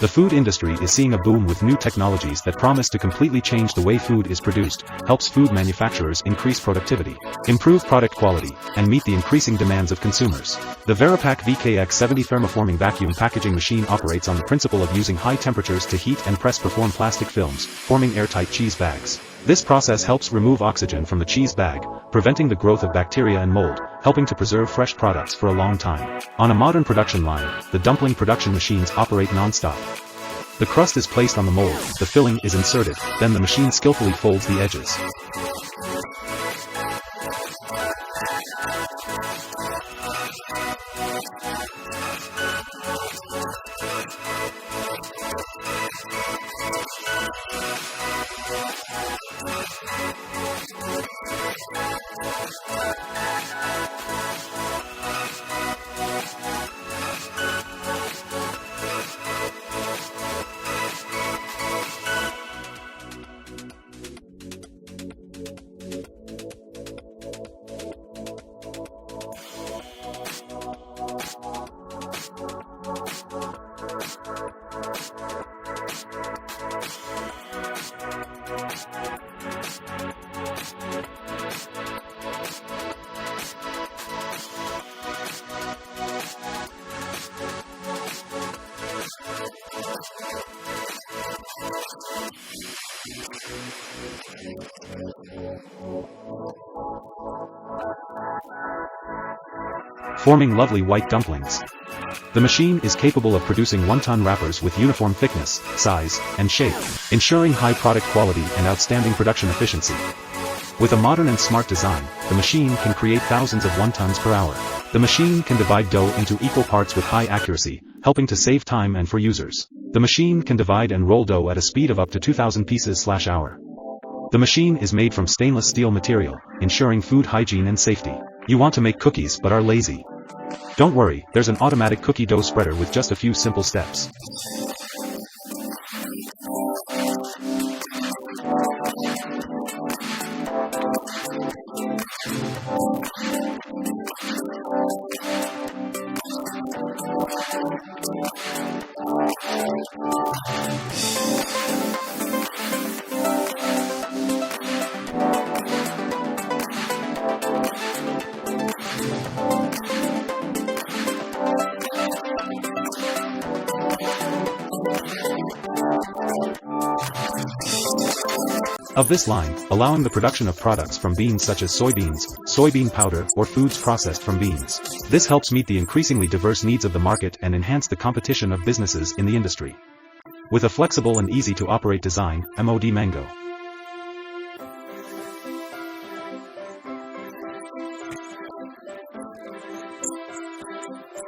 The food industry is seeing a boom with new technologies that promise to completely change the way food is produced, helps food manufacturers increase productivity, improve product quality, and meet the increasing demands of consumers. The Veripack VKX70 thermoforming vacuum packaging machine operates on the principle of using high temperatures to heat and press preform plastic films, forming airtight cheese bags. This process helps remove oxygen from the cheese bag, preventing the growth of bacteria and mold, helping to preserve fresh products for a long time. On a modern production line, the dumpling production machines operate non-stop. The crust is placed on the mold, the filling is inserted, then the machine skillfully folds the edges. Forming lovely white dumplings. The machine is capable of producing 1-ton wrappers with uniform thickness, size, and shape, ensuring high product quality and outstanding production efficiency. With a modern and smart design, the machine can create thousands of 1-tons per hour. The machine can divide dough into equal parts with high accuracy, helping to save time and for users. The machine can divide and roll dough at a speed of up to 2,000 pieces/hour. The machine is made from stainless steel material, ensuring food hygiene and safety. You want to make cookies but are lazy? Don't worry, there's an automatic cookie dough spreader with just a few simple steps. Of this line, allowing the production of products from beans such as soybeans, soybean powder, or foods processed from beans. This helps meet the increasingly diverse needs of the market and enhance the competition of businesses in the industry. With a flexible and easy-to-operate design, MOD Mango.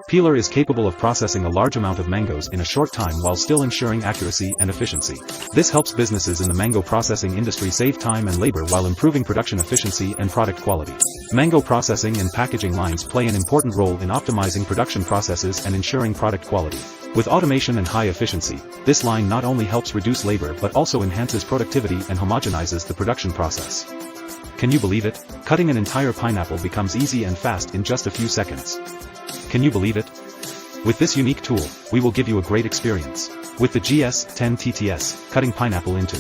Peeler is capable of processing a large amount of mangoes in a short time while still ensuring accuracy and efficiency. This helps businesses in the mango processing industry save time and labor while improving production efficiency and product quality. Mango processing and packaging lines play an important role in optimizing production processes and ensuring product quality. With automation and high efficiency, this line not only helps reduce labor but also enhances productivity and homogenizes the production process. Can you believe it? Cutting an entire pineapple becomes easy and fast in just a few seconds. Can you believe it? With this unique tool, we will give you a great experience. With the GS10 TTS, cutting pineapple into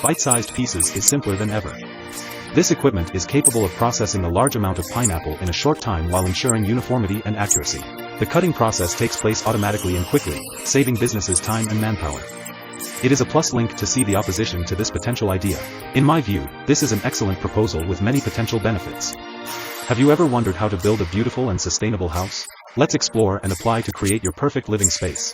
bite-sized pieces is simpler than ever. This equipment is capable of processing a large amount of pineapple in a short time while ensuring uniformity and accuracy. The cutting process takes place automatically and quickly, saving businesses time and manpower. It is a plus link to see the opposition to this potential idea. In my view, this is an excellent proposal with many potential benefits. Have you ever wondered how to build a beautiful and sustainable house? Let's explore and apply to create your perfect living space.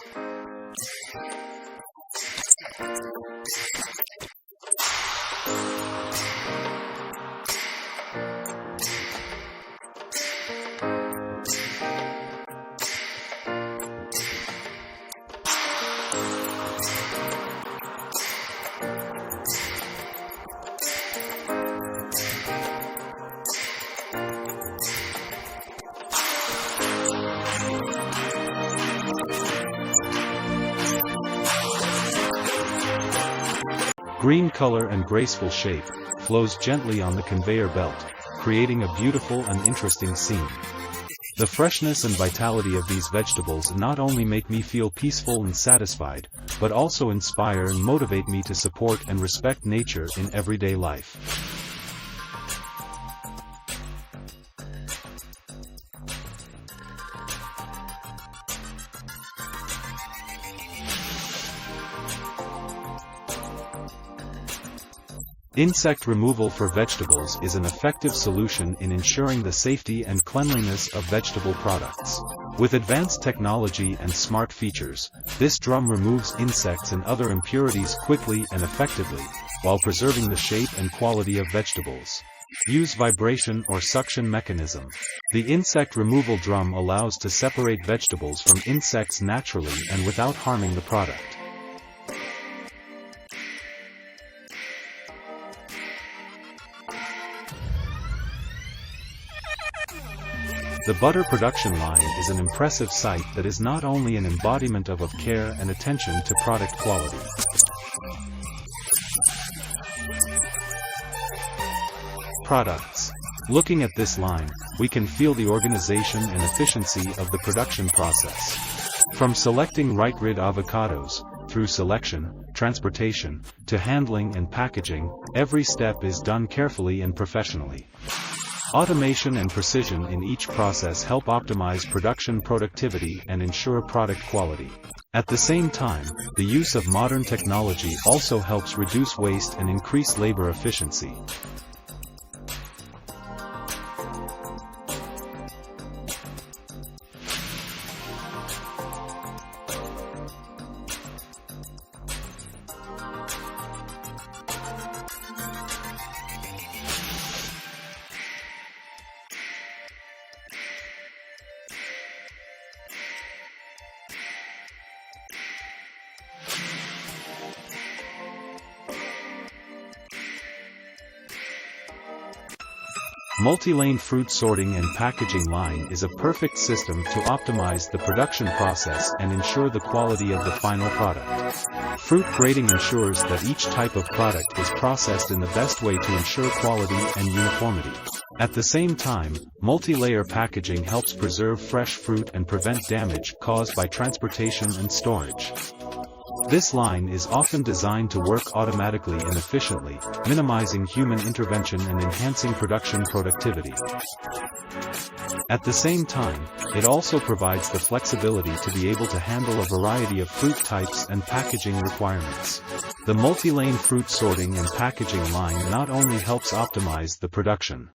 Green color and graceful shape flows gently on the conveyor belt, creating a beautiful and interesting scene. The freshness and vitality of these vegetables not only make me feel peaceful and satisfied, but also inspire and motivate me to support and respect nature in everyday life. Insect removal for vegetables is an effective solution in ensuring the safety and cleanliness of vegetable products. With advanced technology and smart features, this drum removes insects and other impurities quickly and effectively, while preserving the shape and quality of vegetables. Use vibration or suction mechanism. The insect removal drum allows to separate vegetables from insects naturally and without harming the product. The butter production line is an impressive sight that is not only an embodiment of care and attention to product quality. Products. Looking at this line, we can feel the organization and efficiency of the production process. From selecting right red avocados, through selection, transportation, to handling and packaging, every step is done carefully and professionally. Automation and precision in each process help optimize production productivity and ensure product quality. At the same time, the use of modern technology also helps reduce waste and increase labor efficiency. Multi-lane fruit sorting and packaging line is a perfect system to optimize the production process and ensure the quality of the final product. Fruit grading ensures that each type of product is processed in the best way to ensure quality and uniformity. At the same time, multi-layer packaging helps preserve fresh fruit and prevent damage caused by transportation and storage. This line is often designed to work automatically and efficiently, minimizing human intervention and enhancing production productivity. At the same time, it also provides the flexibility to be able to handle a variety of fruit types and packaging requirements. The multi-lane fruit sorting and packaging line not only helps optimize the production,